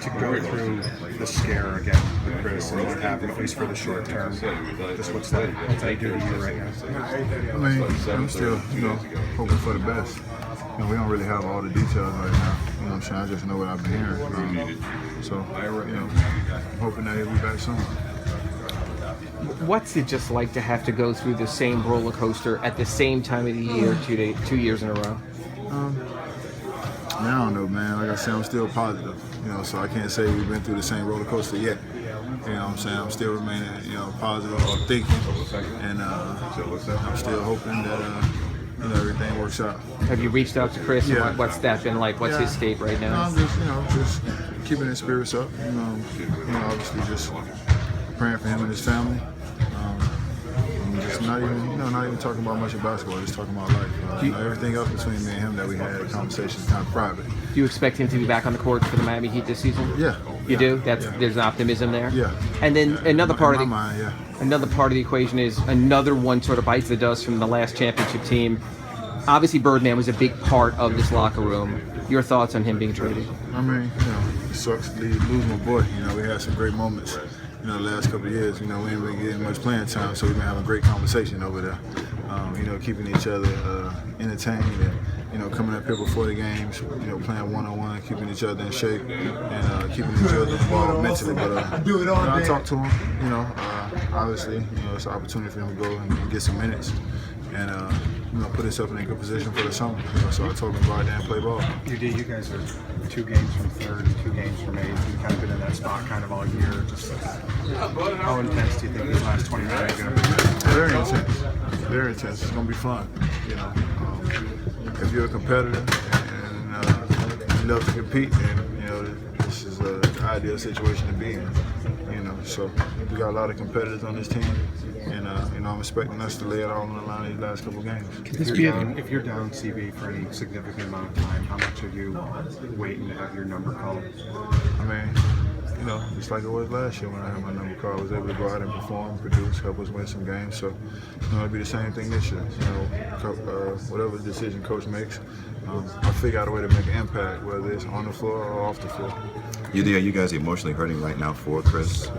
to go through the scare again with Chris and what happened, at least for the short term? Just what's that do to you right now? I mean, I'm still, hoping for the best. We don't really have all the details right now. You know what I'm saying? I just know what I've been hearing. So, I'm hoping that he'll be back soon. What's it just like to have to go through the same roller coaster at the same time of the year, 2 years in a row? I don't know, man. Like I said, I'm still positive. So I can't say we've been through the same roller coaster yet. You know what I'm saying? I'm still remaining, positive or thinking, and I'm still hoping that everything works out. Have you reached out to Chris? Yeah. And what's that been like? What's his state right now? I'm just keeping his spirits up. Obviously just praying for him and his family. And just not even talking about much of basketball. Just talking about life. Everything else between me and him that we had a conversation kind of private. Do you expect him to be back on the court for the Miami Heat this season? Yeah. You do? There's an optimism there? Yeah. And then another part of Another part of the equation is another one sort of bites the dust from the last championship team. Obviously, Birdman was a big part of this locker room. Your thoughts on him being traded? I mean, it sucks to lose my boy. We had some great moments. The last couple of years, we ain't been getting much playing time, so we've been having a great conversation over there. Keeping each other entertained and, coming up here before the games, playing one-on-one, keeping each other in shape and keeping each other involved mentally. But I talked to him, obviously, it's an opportunity for him to go and get some minutes and, put himself in a good position for the summer. So I told him to go out there and play ball. You guys are 2 games from third and 2 games from eighth. You've kind of been in that spot kind of all year. Just how intense do you think these last 20 minutes are going to be? Very intense. Very intense. It's going to be fun. If you're a competitor and you love to compete, then this is the ideal situation to be in. So we got a lot of competitors on this team, and I'm expecting us to lay it all on the line these last couple games. If you're down CB for any significant amount of time, how much are you waiting to have your number called? I mean, just like it was last year when I had my number called, I was able to go out and perform, produce, help us win some games. So, it'll be the same thing this year. Whatever decision coach makes, I'll figure out a way to make an impact, whether it's on the floor or off the floor. Are you guys emotionally hurting right now for Chris?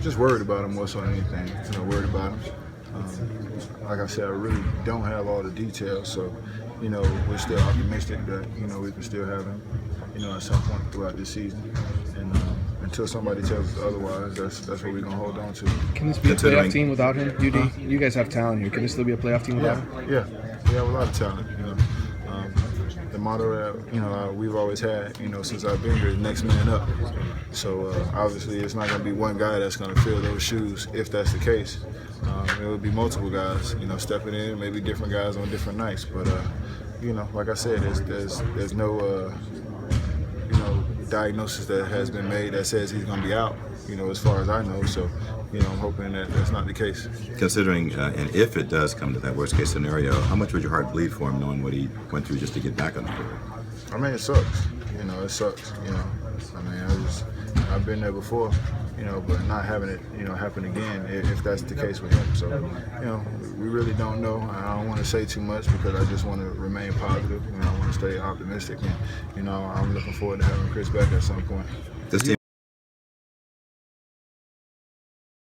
Just worried about him more so than anything. Worried about him. Like I said, I really don't have all the details, so we're still optimistic that we can still have him, at some point throughout this season. And until somebody tells us otherwise, that's what we're gonna hold on to. Can this be a playoff team without him? You guys have talent here. Can this still be a playoff team without him? Yeah, we have a lot of talent. The motto that we've always had, since I've been here, is next man up. So obviously, it's not going to be one guy that's going to fill those shoes. If that's the case, it would be multiple guys, stepping in, maybe different guys on different nights. But like I said, there's no diagnosis that has been made that says he's going to be out. As far as I know. So I'm hoping that that's not the case. Considering, and if it does come to that worst case scenario, how much would your heart bleed for him knowing what he went through just to get back on the court? I mean, it sucks. It sucks. I mean, I've been there before. But not having it, happen again if that's the case with him. So, we really don't know. I don't want to say too much because I just want to remain positive. I want to stay optimistic, and I'm looking forward to having Chris back at some point. This team